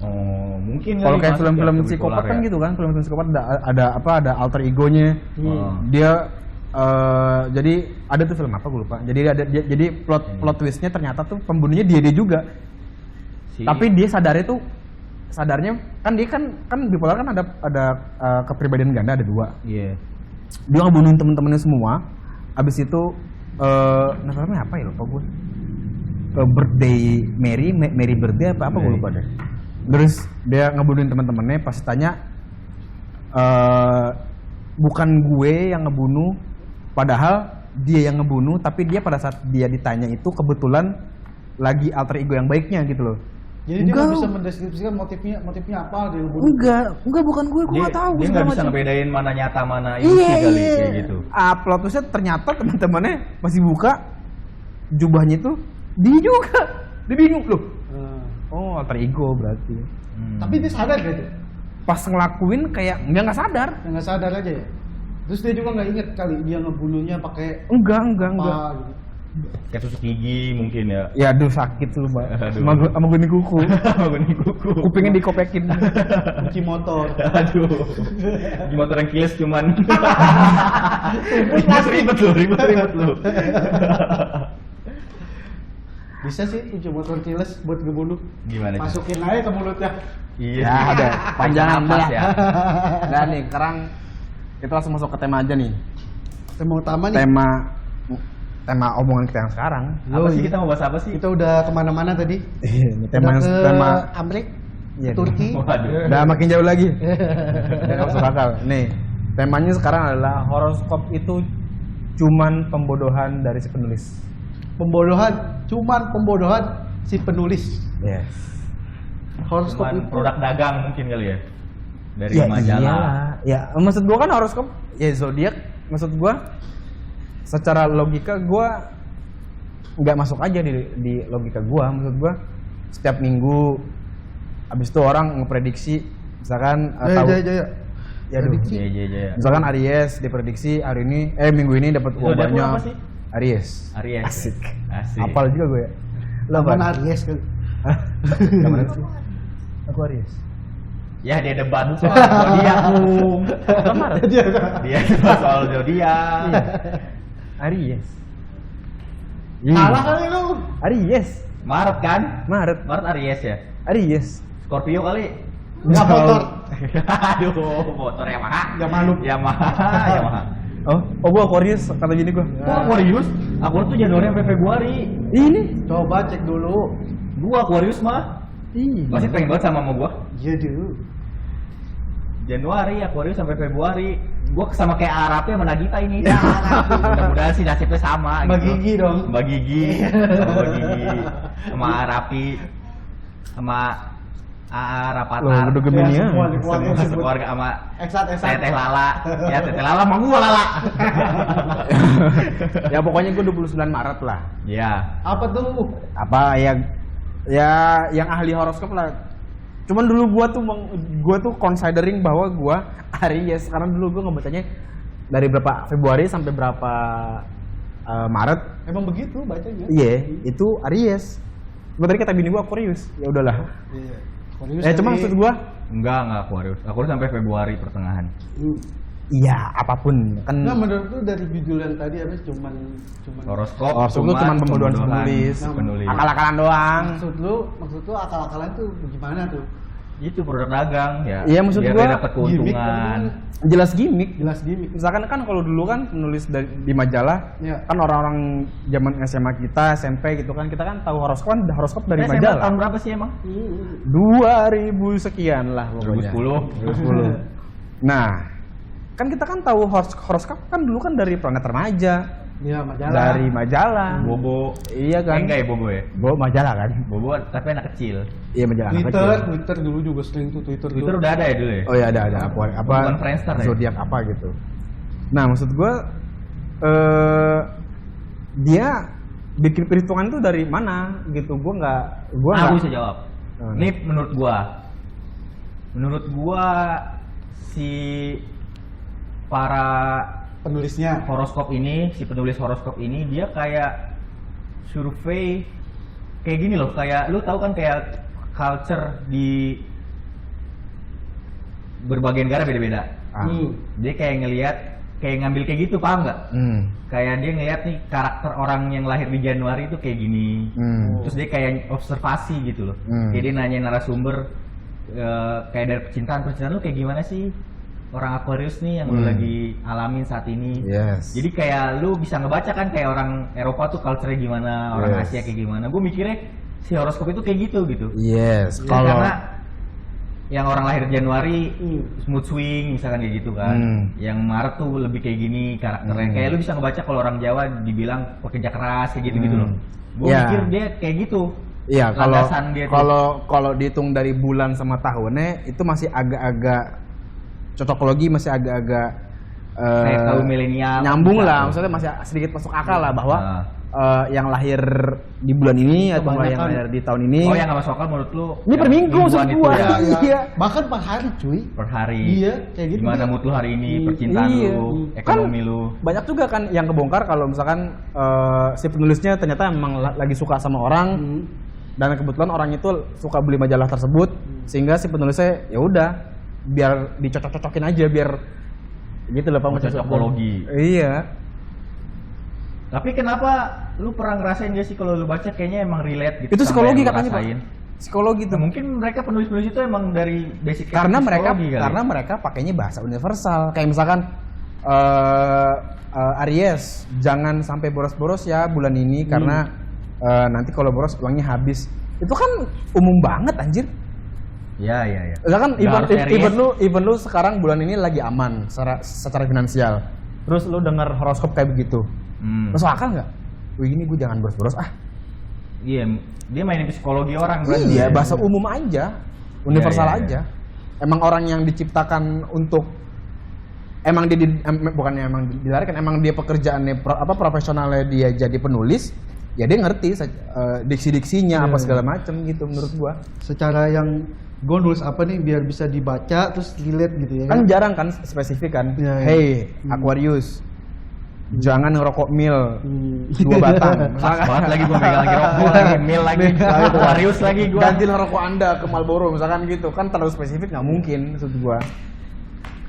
Oh, mungkin Kalau kali kayak masuk film-film ya ke psikopat bipolar kan ya. gitu kan, film-film psikopat ada alter egonya. Oh. Dia jadi ada tuh film apa gue lupa. Jadi plot twistnya ternyata tuh pembunuhnya dia juga. Si- Tapi dia sadarnya kan dia kan bipolar kan ada kepribadian ganda ada dua. Iya. Dia ngebunuhin temen-temennya semua. Abis itu namanya apa ya lupa gue. Birthday Mary birthday apa gue lupa deh. Terus dia ngebunuhin teman-temannya pas tanya bukan gue yang ngebunuh, padahal dia yang ngebunuh, tapi dia pada saat dia ditanya itu kebetulan lagi alter ego yang baiknya gitu loh. Jadi dia nggak bisa mendeskripsikan motifnya apa dia bunuh. Enggak bukan gue nggak tahu. Dia segala nggak bisa macam. ngebedain mana nyata mana ilusi kali kayak gitu. Plot twistnya ternyata teman-temannya masih buka jubahnya itu dia juga. Dia bingung loh. Oh alter ego berarti. Tapi dia sadar gak tuh? Pas ngelakuin kayak dia nggak sadar. Nggak sadar aja ya. Terus dia juga nggak inget kali dia ngebunuhnya pakai Enggak. apa gitu. Kayak tusuk gigi mungkin ya. Ya aduh sakit tuh mbak. Aduh. Sama gue kuku. Benih kuku. Kupingnya dikopekin. Kunci motor. Aduh. Gimana orang kiles cuman. ribet lu. Bisa sih kunci motor kiles buat ngebunuh. Gimana? Cak? Masukin aja ke mulutnya. Iya. Ya ada panjangan Nafas ya. Nah nih sekarang kita langsung masuk ke tema aja nih. Tema utama nih. Tema omongan kita yang sekarang. Apa sih kita mau bahas apa sih? Kita udah kemana-mana tadi. Ini Udah ke tema Amerika, Iya, ke Turki. Waduh. udah makin jauh lagi. Nggak masuk akal. Nih, temanya sekarang adalah horoskop itu cuman pembodohan dari si penulis. Cuman pembodohan si penulis. Yes. Horoskop Cuman itu produk dagang mungkin kali ya. Dari Ya majalah. iyalah. Ya, maksud gua kan horoskop ya zodiak. Maksud gua secara logika gua nggak masuk aja di logika gua. Maksud gua setiap minggu abis itu orang ngeprediksi misalkan Jaya. ya aduh. Prediksi. Iya. Misalkan Aries diprediksi hari ini minggu ini dapat uang Zodiak lu banyak. apa sih? Aries. Aries. Asik. Asik. Apal juga gue ya. Lo Laman apa? Aries kan. Hah? Yang mana sih? Aku Aries. Ya dia debat soal zodiak Bung. Kemarin. Dia debat soal zodiak. Iya. Aries. Salah kali lu. Aries. Maret kan? Maret. Maret Aries ya. Aries. Scorpio kali. Enggak motor. Aduh, motor Yamaha. Yamaha. Oh, gua Aquarius kata gini gua. Gua Aquarius. Aquarius tuh Januari sampai Februari. Ini. Coba cek dulu. Gua Aquarius mah. Iya. Masih pengen banget sama gua. Iya dulu. Januari Aquarius sampai Februari. Gua sama kayak Arabnya sama Nagita ini. Mudah-mudahan sih nasibnya sama Mbak gitu. Gigi dong. Mbak Gigi. Sama Mbak Gigi. Sama Arapi. Sama Rapatar. Loh, udah Gemini ya. semua di keluarga Semua disebut. sekeluarga sama Eksat. Teteh Lala. Ya Teteh Lala sama gua Lala. Ya pokoknya gua 29 Maret lah. Ya. Apa tuh? Apa ya yang ahli horoskop lah. Cuman dulu gua tuh considering bahwa gua Aries karena dulu gua ngebacanya dari berapa Februari sampai berapa Maret. Emang begitu bacanya? Iya, itu Aries. Gua tadi kata bini gua Aquarius. Ya udahlah. Iya. Cuma maksud gua Enggak Aquarius. Aquarius sampai Februari pertengahan. Iya, apapun kan. Nah, menurut lu dari judul yang tadi apa cuman Horoskop Horoskop itu cuma pembodohan penulis. penulis. Akal-akalan doang. maksud lu akal-akalan tuh gimana tuh? Itu produk dagang ya. Iya, maksud biar gua dia dapat keuntungan. gimmick Jelas gimmick. Jelas gimmick. Misalkan kan kalau dulu kan penulis di majalah, Iya. kan orang-orang zaman SMA kita, SMP gitu kan, kita kan tahu horoskop dari SMA majalah. tahun berapa sih emang? 2000 sekian lah pokoknya. 2010. 2010. Nah, kan kita kan tahu horoskop kan dulu kan dari Planet Remaja, Iya, majalah. dari majalah. Bobo. Iya kan? Enggak ya Bobo ya? Majalah kan? Bobo tapi anak kecil. Iya majalah anak Twitter, kecil. Twitter dulu juga sering tuh Twitter. Twitter udah ada ya dulu ya? Oh ya ada apa Bukan Friendster ya? zodiak apa gitu. Nah maksud gue dia bikin perhitungan itu dari mana gitu. Gue nggak Aku bisa jawab. Hmm. Ini menurut gua si para penulisnya. si penulis horoskop ini dia kayak survei kayak gini loh, kayak lu tahu kan kayak culture di berbagai negara beda-beda. Dia kayak ngambil kayak gitu, paham nggak? Kayak dia ngeliat nih karakter orang yang lahir di Januari itu kayak gini. Terus dia kayak observasi gitu loh. Kayak dia nanya narasumber kayak dari percintaan lu kayak gimana sih? Orang Aquarius nih yang lu lagi alamin saat ini. Yes. Jadi kayak lu bisa ngebaca kan kayak orang Eropa tuh culture-nya gimana, orang Asia kayak gimana. Gue mikirnya si horoskop itu kayak gitu. Yes. Ya, karena yang orang lahir Januari mood swing misalkan kayak gitu kan. Yang Maret tuh lebih kayak gini karakternya. Kayak lu bisa ngebaca kalau orang Jawa dibilang pekerja keras kayak gitu-gitu loh. Gue mikir dia kayak gitu. Iya, Landasan dia tuh. kalau dihitung dari bulan sama tahunnya itu masih agak-agak cocokologi masih agak-agak kayak tahu milenial nyambung lah, maksudnya masih sedikit masuk akal lah bahwa yang lahir di bulan ini atau yang lahir di tahun ini. Oh, yang nggak masuk akal menurut lu? Ini per minggu maksud gua. Ya? Iya. Bahkan per hari, cuy. Per hari. Iya, kayak gitu. Gimana mood lu hari ini, percintaan lu, ekonomi lu. Banyak juga kan yang kebongkar kalau misalkan si penulisnya ternyata emang lagi suka sama orang dan kebetulan orang itu suka beli majalah tersebut sehingga si penulisnya ya udah biar dicocok-cocokin aja biar gitu loh Pak, cocokologi. Iya. Tapi kenapa lu pernah ngerasain gak sih kalau lu baca kayaknya emang relate gitu? Itu psikologi katanya, Pak. Psikologi tuh. Nah, mungkin mereka penulis-penulis itu emang dari basic karena mereka pakainya bahasa universal. Kayak misalkan Aries, jangan sampai boros-boros ya bulan ini karena nanti kalau boros uangnya habis. Itu kan umum banget anjir. Iya. Misalkan even lu sekarang bulan ini lagi aman secara finansial. Terus lu dengar horoskop kayak begitu. Masuk akal nggak? Wih ini gue jangan boros-boros ah. Iya, dia mainin psikologi orang berarti. Iya, bahasa umum aja, universal aja. Emang orang yang diciptakan untuk bukannya emang dilarikan, emang dia pekerjaannya profesionalnya dia jadi penulis, ya dia ngerti diksi-diksinya apa segala macem gitu menurut gua. Secara yang gue nulis apa nih biar bisa dibaca terus relate gitu ya kan jarang kan spesifik kan. Ya. Hey Aquarius, jangan ngerokok mil 2 batang. Pas banget lagi gue megang lagi rokok lagi mil lagi Aquarius lagi gue. Gantilah rokok anda ke Marlboro misalkan gitu kan, terlalu spesifik nggak mungkin maksud gua.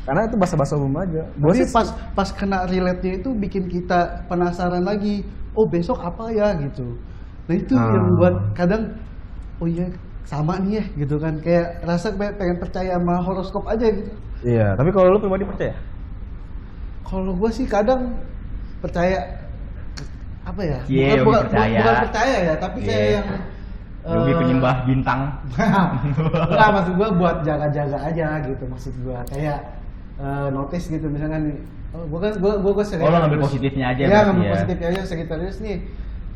Karena itu bahasa-bahasa umum aja. Tapi pas kena relate-nya itu bikin kita penasaran lagi. Oh besok apa ya gitu. Nah itu yang buat kadang oh iya sama nih ya gitu kan, kayak rasa pengen percaya sama horoskop aja gitu. Iya, tapi kalau lu pribadi percaya? Kalau gue sih kadang percaya apa ya? Yeah, bukan percaya. Bukan percaya ya, tapi kayak yang Yogi penyembah bintang. Enggak, maksud gue buat jaga-jaga aja gitu maksud gue. Kayak notice gitu misalkan nih. Oh, gue sering. Oh, lo ngambil positifnya aja. Iya, ngambil positifnya aja Sagittarius nih.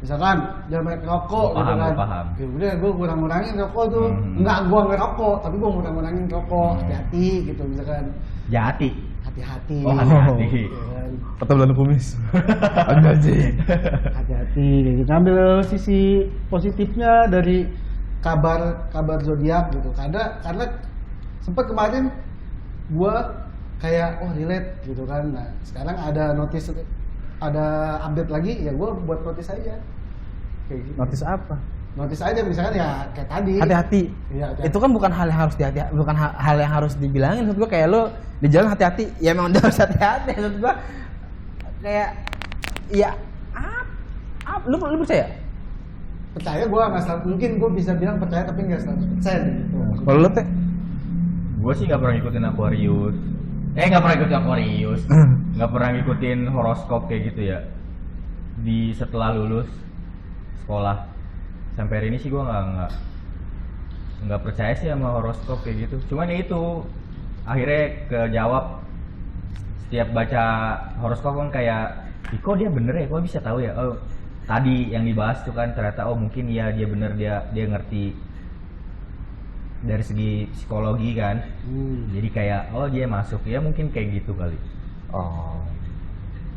Misalkan jangan main rokok gitu kan. Paham. Ya udah gue kurang-kurangin rokok tuh. Enggak gue ngerokok, tapi gue kurang-kurangin rokok. Hati-hati gitu misalkan. Jati. Hati-hati. Oh, hati-hati. Atau bulan kumis. Anjir. Hati-hati gitu. Ambil sisi positifnya dari kabar zodiak gitu. Karena sempat kemarin gua kayak relate gitu kan. Nah, sekarang ada update lagi ya gua buat notice aja. Kayak gitu. Notice apa? notice aja misalkan ya kayak tadi. Hati-hati. Iya, hati-hati. Itu kan bukan hal yang harus bukan hal yang harus dibilangin. Maksud gua kayak lo di jalan hati-hati, ya emang udah harus hati-hati. Maksud gua kayak ya lu percaya? Percaya gue nggak selalu, mungkin gue bisa bilang percaya tapi nggak 100% gitu. Kalau lu teh? Gue sih nggak pernah ngikutin Aquarius. Nggak pernah ngikutin Aquarius. Nggak pernah ngikutin horoskop kayak gitu ya. Di setelah lulus sekolah sampai hari ini sih gue nggak percaya sih sama horoskop kayak gitu. Cuman ya itu akhirnya kejawab setiap baca horoskop kan kayak, kok dia bener ya, kok bisa tahu ya? Oh, tadi yang dibahas tuh kan ternyata mungkin ya dia bener, dia ngerti dari segi psikologi kan. Jadi kayak dia masuk ya, mungkin kayak gitu kali.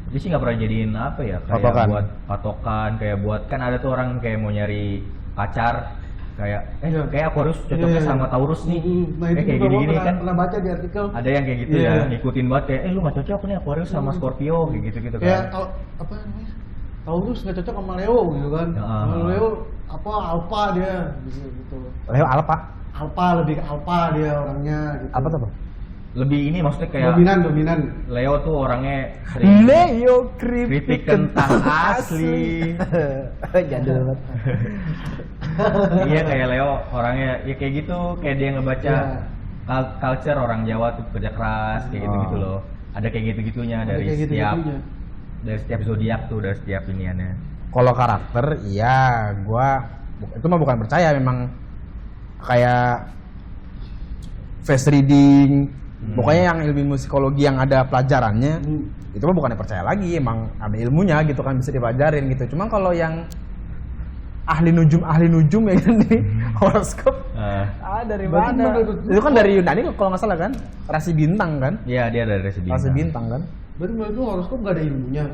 Tapi sih nggak pernah jadiin apa ya, kayak Patokan. buat patokan, kayak buat kan ada tuh orang kayak mau nyari pacar kayak kayak Aquarius cocoknya Iya. sama Taurus nih. Nah itu Kayak juga gini-gini gue kan. pernah baca di artikel. Ada yang kayak gitu Iya. ya, ngikutin banget kayak lu nggak cocok nih Aquarius sama Scorpio kayak gitu-gitu Kayak kan. apa namanya? Taurus nggak cocok sama Leo gitu kan. Kalau Leo apa Alpha dia gitu. Leo apa? Alpha, lebih ke Alpha dia orangnya gitu. Apa tuh? Lebih ini maksudnya kayak Dominan. Leo tuh orangnya sering Leo kritik kentang asli. Jadul banget. Iya kayak Leo orangnya ya kayak gitu, kayak dia ngebaca Iya. culture orang Jawa tuh kerja keras kayak gitu-gitu loh. Ada kayak gitu-gitunya Ada dari kayak setiap gitu-gitunya. dari setiap zodiak tuh, dari setiap iniannya. Kalau karakter, iya, itu mah bukan percaya, memang kayak face reading, pokoknya yang ilmu psikologi yang ada pelajarannya, itu mah bukannya percaya lagi, emang ada ilmunya gitu kan, bisa dipelajarin gitu. Cuma kalau yang ahli nujum ya kan di horoskop, dari Berarti mana? menurut lu- Itu kan dari Yunani kalau nggak salah kan, rasi bintang kan, Iya dia dari rasi rasi bintang. bintang kan. Berarti menurut lu horoskop gak ada ilmunya.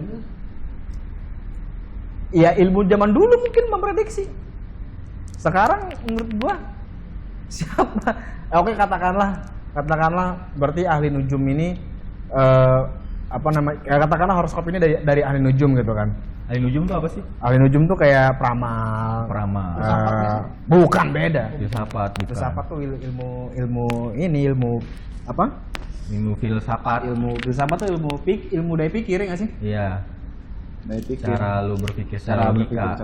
Ya ilmu zaman dulu mungkin memprediksi. Sekarang menurut gua siapa? Oke katakanlah berarti ahli nujum ini katakanlah horoskop ini dari ahli nujum gitu kan. Ahli nujum tuh apa sih? Ahli nujum tuh kayak peramal. Peramal. Bukan beda. Filsafat bukan. Filsafat tuh ilmu apa? Ilmu filsafat. Ilmu filsafat tuh ilmu daya pikir ya nggak sih? Iya. Daya pikir. Cara lu berpikir secara logika.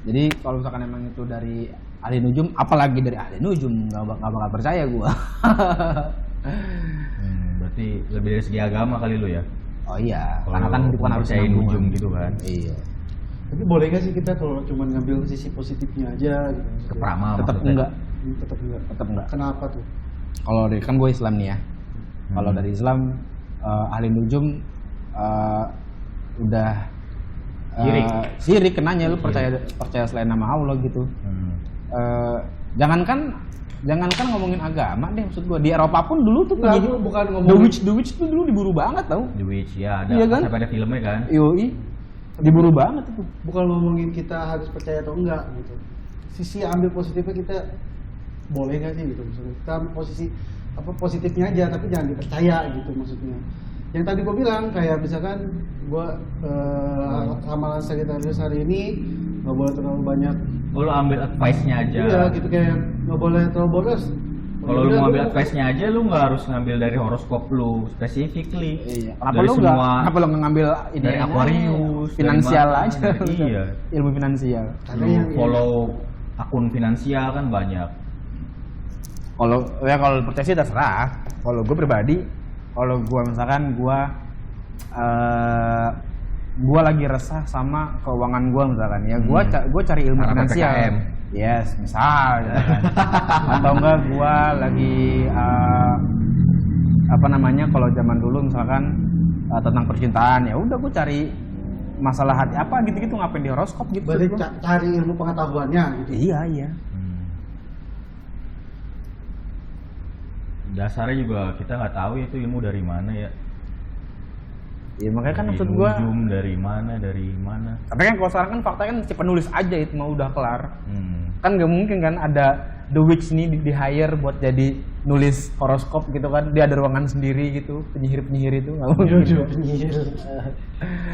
Jadi kalau misalkan emang itu dari ahli nujum, apalagi dari ahli nujum, nggak bakal percaya gua. Berarti lebih dari segi agama kali lu ya. Oh iya, Kalau karena kan itu kan harus percaya nyambung. nujum gitu kan. Iya. Tapi boleh gak sih kita kalau cuma ngambil sisi positifnya aja gitu? Ke peramal Tetap maksudnya. enggak. Tetap enggak. Tetap enggak. Kenapa tuh? Kalau dari kan gue Islam nih ya. Kalau dari Islam ahli nujum udah sirik kenanya, lu percaya selain nama Allah gitu. Jangankan ngomongin agama deh, maksud gua di Eropa pun dulu tuh Enggak, penyihir- gua bukan The ngomongin Witch tuh dulu diburu banget tau. The Witch ya ada. Iya kan? Sampai ada filmnya kan. Yoi, diburu banget itu. bukan ngomongin kita harus percaya atau enggak gitu. Sisi ambil positifnya kita boleh gak sih gitu maksudnya. Kita ambil positifnya aja tapi jangan dipercaya gitu maksudnya. Yang tadi gua bilang kayak misalkan gua ramalan Sagittarius hari ini nggak boleh terlalu banyak. Lu ambil advice-nya aja. Iya gitu kayak nggak boleh terlalu boros. Kalau lu mau ambil advice-nya aja, lu nggak harus ngambil dari horoskop lu specifically. Iya. Dari semua Kenapa lu nggak ngambil ini dari aja? Aquarius, Finansial dari mana, aja. iya. Ilmu finansial. Karena Lu yang follow akun finansial kan banyak. Kalau percaya sih terserah. Kalau gue pribadi, kalau gue misalkan gue lagi resah sama keuangan gue misalkan ya, gue cari ilmu Karena finansial. PPKM. Yes, misal gitu kan. Atau enggak gue lagi kalau zaman dulu misalkan tentang percintaan, ya udah gue cari masalah hati apa gitu-gitu, ngapain di horoskop gitu. berarti gua. cari ilmu pengetahuannya gitu. Iya. Dasarnya juga kita nggak tahu itu ilmu dari mana ya. Ya makanya kan Dari maksud gue. nujum, dari mana. Tapi kan kalau sekarang kan faktanya kan si penulis aja itu mau udah kelar. Hmm. Kan nggak mungkin kan ada The Witch ini di hire buat jadi nulis horoskop gitu kan, dia ada ruangan sendiri gitu, penyihir itu nggak mungkin.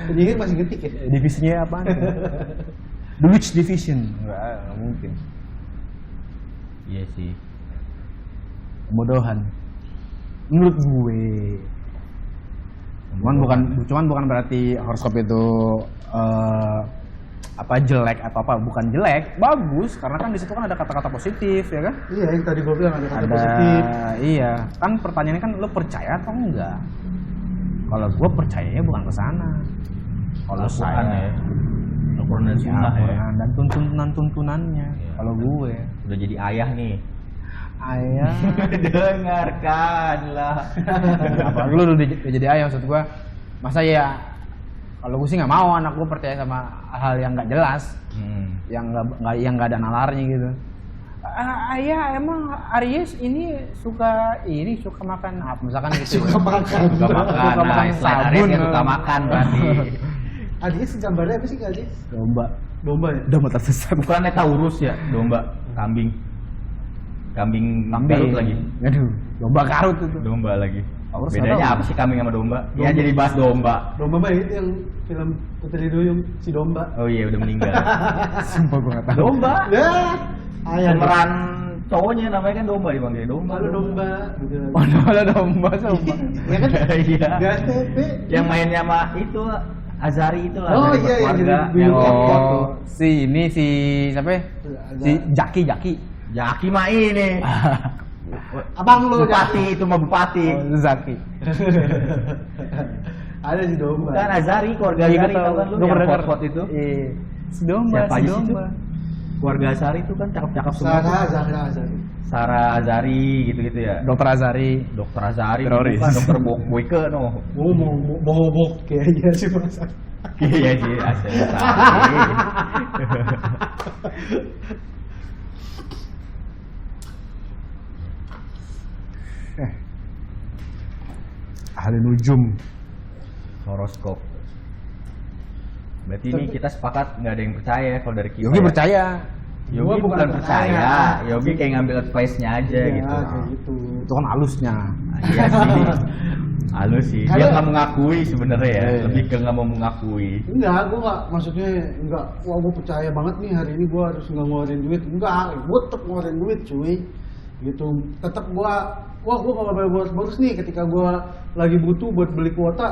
Penyihir masih ngetik ya. Divisinya apa? The Witch Division. Nggak mungkin. Iya sih. Kebodohan. Menurut gue. Cuman bukan berarti horoskop itu apa jelek atau apa, bukan jelek, bagus karena kan di situ kan ada kata-kata positif ya kan? Iya, yang tadi gue bilang ada kata positif. Iya, kan pertanyaannya kan lo percaya atau enggak? Kalau gue percayanya bukan ke sana. Kalau Al-Quran saya ya. Al-Quran dan Sunnah ya. Al-Quran dan tuntunannya. Iya. Kalau gue Udah jadi ayah nih. ayah, Dengarkanlah. apalagi lu udah jadi ayah, maksud gue, masa ya? Kalau gue sih nggak mau anak gue percaya sama hal yang nggak jelas, yang nggak ada nalarnya gitu. Ayah emang Aries ini suka makan apa misalkan gitu. Suka makan. Suka makan. Suka makan Nah, selain sabun. Aries dia suka makan berarti. Aries gambarnya apa sih Kak Aries? Domba. Domba ya? Domba tersesat. Bukannya Taurus ya, domba, kambing Garut lagi. Aduh, domba Garut itu. Domba lagi. Taurus Bedanya nggak tahu. apa sih kambing sama domba? Ya Domba. jadi bahas domba. Domba mah itu yang film Putri Duyung, si domba. Oh iya udah meninggal. Sumpah gue nggak tahu. Domba. Ya, ayam. Pemeran cowoknya namanya kan domba dipanggil domba. Halo domba. Gitu. Oh, ada domba sumpah. Ya kan? Iya. Gak TP. Yang mainnya sama itu Azari itu lah. Oh dari iya, yang keluarga. jadi Yang Oh, si siapa ya? Si Jaki. Jaki mah ini. Abang lu Bupati itu mah bupati. Oh, Zaki. Ada si domba. Bukan Azari, keluarga Iya, Azari gua tau tahu. kan lu Gua yang pernah denger. pot itu. Iya. Si domba, Siapa si aja sih itu? domba. Keluarga Azari itu kan cakep-cakep semua. Zahra Azari. Sarah Azari gitu-gitu ya. Dokter Azari. Dokter Azari Teroris. bukan dokter Boyke no. Bobok kayaknya sih masa. Iya sih asli. Ahli nujum. Horoskop. Berarti ini kita sepakat nggak ada yang percaya ya kalau dari kita. Yogi ya? percaya. Yogi Gua bukan bukan percaya. percaya. Yogi kayak ngambil advice-nya aja Iya, gitu. kayak gitu. Itu kan halusnya. Iya sih. Halus sih. Dia Karena- nggak mengakui sebenarnya ya. Iya. Lebih ke nggak mau mengakui. Enggak, gua enggak, maksudnya enggak, wah gua percaya banget nih hari ini gua harus nggak ngeluarin duit. Enggak, gua tetap ngeluarin duit cuy. Gitu. Tetap gua nggak boleh boros nih ketika gua lagi butuh buat beli kuota.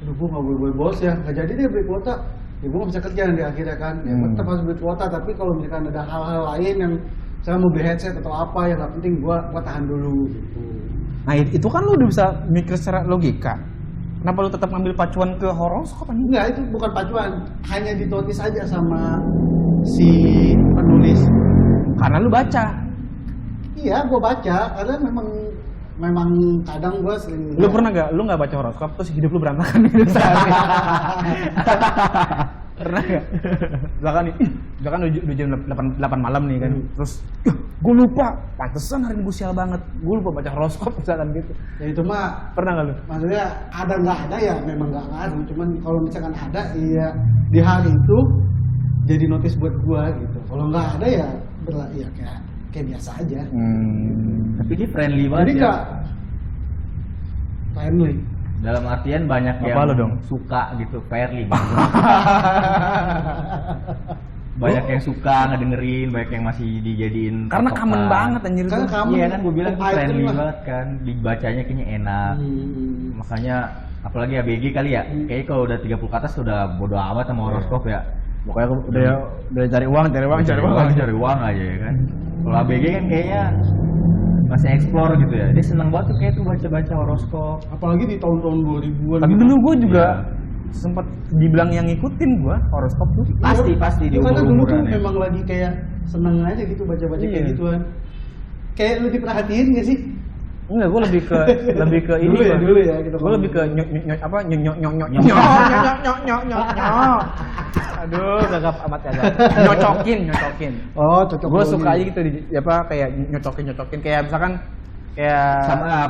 Aduh, gua nggak boleh boros ya. Nggak jadi deh beli kuota. Ya gua nggak bisa kerja di akhirnya kan. Ya gua tetap harus beli kuota, tapi kalau misalkan ada hal-hal lain yang saya mau beli headset atau apa yang nggak penting, gua tahan dulu gitu. Nah, itu kan lu udah bisa mikir secara logika. Kenapa lu tetap ngambil pacuan ke horoskop anjing? Enggak, itu bukan pacuan, hanya ditotis aja sama si penulis. Karena lu baca. Iya, gua baca karena memang kadang gua sering Lu pernah gak? Lu gak baca horoskop terus hidup lu berantakan gitu sehari. Pernah gak? Misalkan udah jam 8 malam nih kan. Terus, gue lupa. Pantesan hari ini gue sial banget. Gue lupa baca horoskop misalkan gitu. ya itu mah Pernah gak lu? maksudnya ada nggak ada ya memang nggak ngaruh, cuman kalau misalkan ada iya di hari itu jadi notis buat gua gitu. Kalau nggak ada ya ya kayak biasa aja. Tapi ini friendly Jadi banget ya. nggak friendly. Dalam artian banyak Apa yang lu dong? suka gitu, fairly banget. Banyak yang suka ngedengerin, banyak yang masih dijadiin Karena patokan. kamen banget anjir Karena itu. kamen. Iya kan gue bilang Oh, friendly item lah. banget kan, dibacanya kayaknya enak. Makanya apalagi ABG kali ya, kayaknya kalau udah 30 ke atas udah bodo amat sama horoskop ya. Pokoknya udah cari uang. Cari uang aja ya kan. Kalau ABG kan kayaknya masih explore gitu ya. Dia seneng banget tuh kayak tuh baca-baca horoskop. Apalagi di tahun-tahun 2000-an. Tapi gitu. dulu gue juga Iya. sempat dibilang yang ngikutin gue horoskop tuh. Pasti di Karena dulu tuh umur-umuran ya. memang lagi kayak seneng aja gitu baca-baca kayak Iya. gituan. Kayak lu diperhatiin gak sih? Enggak, gue lebih ke ini Dulu ya, gua. dulu ya, gitu. Gue lebih ke nyok. Aduh, gagap amat kagak. Nyocokin. Oh, cocok. Gue banget. suka aja gitu kayak nyocokin kayak misalkan kayak Sama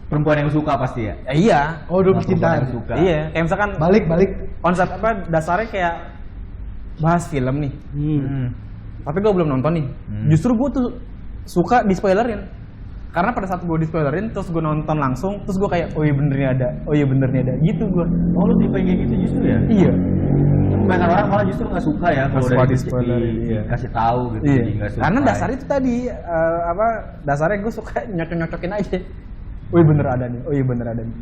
perempuan yang suka pasti ya. ya, iya. Oh, dulu Sama percintaan. perempuan yang suka. Iya, kayak misalkan Balik. konsep dasarnya kayak bahas film nih. Tapi gue belum nonton nih. Justru gue tuh suka di spoilerin. Karena pada saat gue di spoilerin, terus gue nonton langsung, terus gue kayak, oh iya bener nih ada, gitu gue. Oh lu tipe yang kayak gitu justru ya? Iya. kebanyakan orang malah justru nggak suka ya kalau suka dari di-spoiler, iya. dikasih tahu gitu, Iya. jadi nggak suka. Karena dasar itu tadi dasarnya gue suka nyocok-nyocokin aja. Oh iya bener ada nih. Oh iya bener ada nih.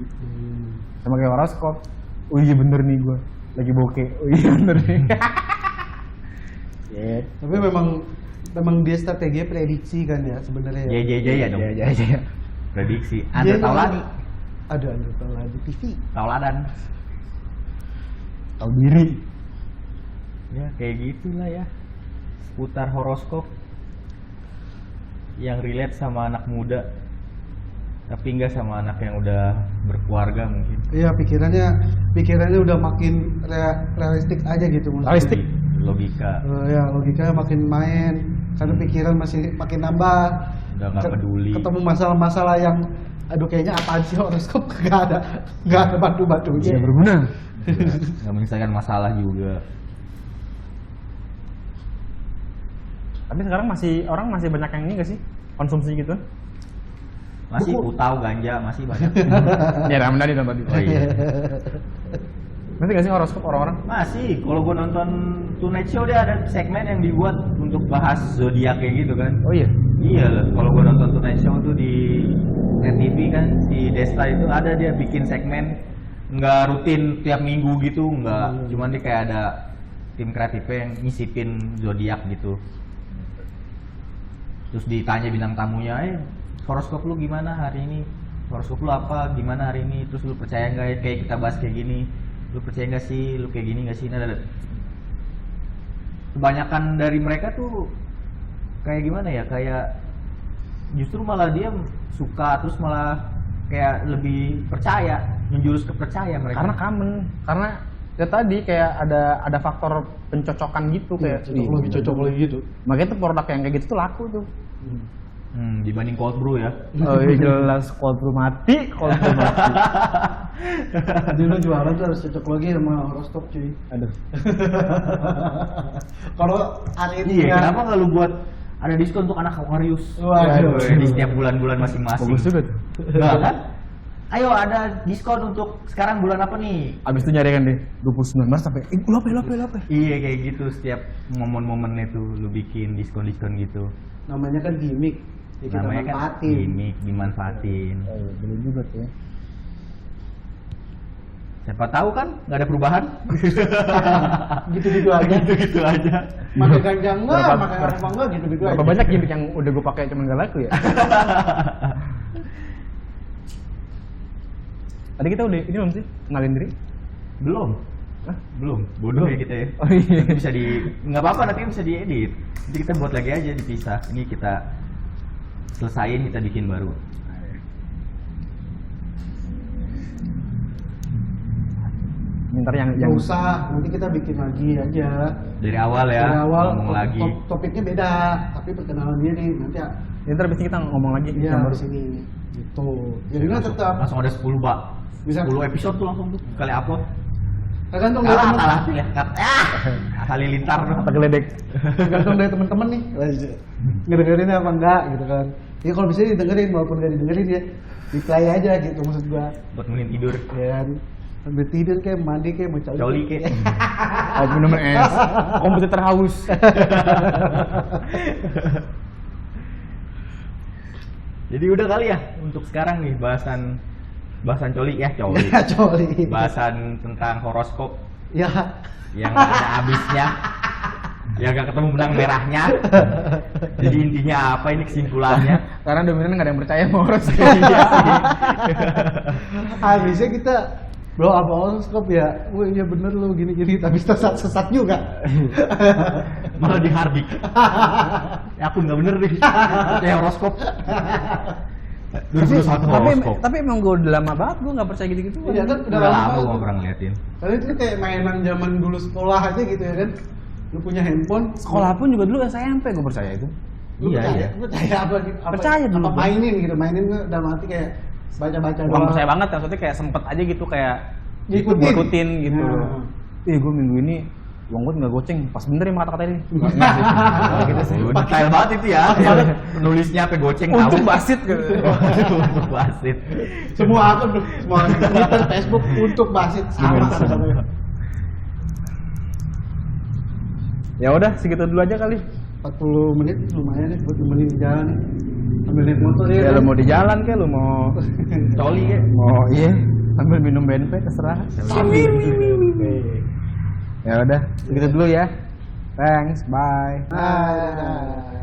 Sama kayak horoskop. Oh iya bener nih gue lagi bokeh. Oh iya bener nih. Yeah. Tapi memang dia strategi prediksi kan ya sebenarnya. Ya dong. Iya. Prediksi. Dia Anda tahu memang- lagi. Ada tahu lagi TV. Tauladan. Tahu diri. Ya kayak gitulah ya. Seputar horoskop yang relate sama anak muda. Tapi enggak sama anak yang udah berkeluarga mungkin. Iya pikirannya udah makin realistik aja gitu maksudnya. Realistik. Logika. Ya logikanya makin main karena pikiran masih makin nambah. Udah nggak peduli. Ketemu masalah-masalah yang aduh kayaknya apaan sih horoskop nggak ada bantu-bantunya. Tidak berguna. Nggak menyelesaikan masalah juga. Tapi sekarang orang masih banyak yang ini gak sih? Konsumsi gitu? Masih putau, ganja, masih banyak. Ya Ramadhan itu tadi. Oh iya. Nanti gak sih horoskop orang-orang? Masih, kalau gua nonton Tonight Show dia ada segmen yang dibuat untuk bahas zodiak kayak gitu kan. Oh iya. Iya lah, kalau gua nonton Tonight Show tuh di NTV kan, di Desta itu ada dia bikin segmen nggak rutin tiap minggu gitu, nggak. Cuman dia kayak ada tim kreatifnya yang nyisipin zodiak gitu. Terus ditanya bintang tamunya, horoskop lu gimana hari ini? Horoskop lu apa? Gimana hari ini? Terus lu percaya nggak kayak kita bahas kayak gini? Lu percaya nggak sih? Lu kayak gini nggak sih? Nah, kebanyakan dari mereka tuh kayak gimana ya? Kayak justru malah dia suka terus malah kayak lebih percaya, menjurus ke percaya mereka. Karena common. Karena ya tadi kayak ada faktor pencocokan gitu kayak. Cocok lagi gitu. Makanya tuh produk yang kayak gitu tuh laku tuh. Dibanding cold brew ya. Oh iya jelas cold brew mati. Jadi lo jualan tuh harus cocok lagi sama horoskop cuy. Aduh. Kalau hari ini Iya, kenapa nggak lu buat ada diskon untuk anak Aquarius? Waduh. Di setiap bulan-bulan masing-masing. Bagus juga tuh. Nggak kan? Ayo ada diskon untuk sekarang bulan apa nih? Abis itu nyari kan deh 29 Maret sampai apa? Iya kayak gitu setiap momen-momen itu lu bikin diskon-diskon gitu. namanya kan gimmick. Ya kita Namanya kan manfaatin. gimmick, dimanfaatin. Oh iya, boleh juga tuh ya. Siapa tahu kan nggak ada perubahan. Gitu-gitu aja. Gitu aja. Makai ganja enggak, Berapa- makai apa enggak gitu-gitu aja. Berapa banyak gimmick yang udah gue pakai cuman gak laku ya? Tadi kita udah ini belum sih kenalin diri? Belum. Hah? Belum. Bodoh ya kita ya. Oh iya. Nanti bisa nggak apa-apa, nanti bisa diedit. Nanti kita buat lagi aja dipisah. Ini kita selesain, kita bikin baru. Ntar yang Nggak usah, nanti kita bikin lagi aja. Dari awal ya. Dari awal ngomong lagi. topiknya beda, tapi perkenalan dia nih nanti ntar abis ini kita ngomong lagi ya yang baru. di sini. Gitu. Jadi kan Langsung- tetap langsung ada 10 Pak. Bisa. 10 episode tuh langsung tuh kali upload. tergantung dari teman, Kalah ya. Halilintar tuh. Kata geledek. tergantung dari teman-teman nih. Ngedengerin apa enggak gitu kan. Ya kalau bisa didengerin walaupun nggak didengerin ya di play aja gitu maksud gua. Buat nemenin tidur. Ya kan. Sambil tidur kayak mandi kayak mau Coli kayak. Oh minum es. Komputer terhaus. Jadi udah kali ya untuk sekarang nih bahasan coli ya, coli. Coli. Bahasan tentang horoskop Ya. yang nggak ada habisnya. Ya gak ketemu benang merahnya. Jadi intinya apa ini kesimpulannya? Karena dominan nggak ada yang percaya sama horoskop. Iya sih. Habisnya kita bro apa horoskop ya? Wah iya bener lu gini-gini tapi sesat juga. Malah dihardik. Ya aku nggak bener deh. Percaya horoskop. 2021 horoskop. tapi emang gue udah lama banget gue nggak percaya gitu-gitu. Iya kan Udah lama gue nggak pernah ngeliatin. Karena itu kayak mainan zaman dulu sekolah aja gitu ya kan. Lu punya handphone, Sekolah pun juga dulu SMP gue percaya itu. lu Iya, percaya, iya. lu percaya apa gitu? Percaya dulu Apa gua. mainin gitu, mainin tuh dalam arti kayak baca-baca Bukan percaya banget, maksudnya kayak sempet aja gitu kayak ngikutin gitu. Nah. Gue minggu ini uang gue nggak goceng, pas bener ya kata-kata ini. Nggak gitu sih. Lu detail banget itu ya. Penulisnya apa goceng tahu. Untuk basit gitu. Untuk basit. Semua akun semua Twitter, Facebook untuk basit sama sebenarnya. Ya udah segitu dulu aja kali. 40 menit lumayan ya buat nemenin di jalan. Ambil naik motor ya. Ya kan? lu mau di jalan kayak lu mau Coli ya. mau iya sambil minum BNP terserah. Ya udah segitu dulu ya. Thanks, bye. Dadah.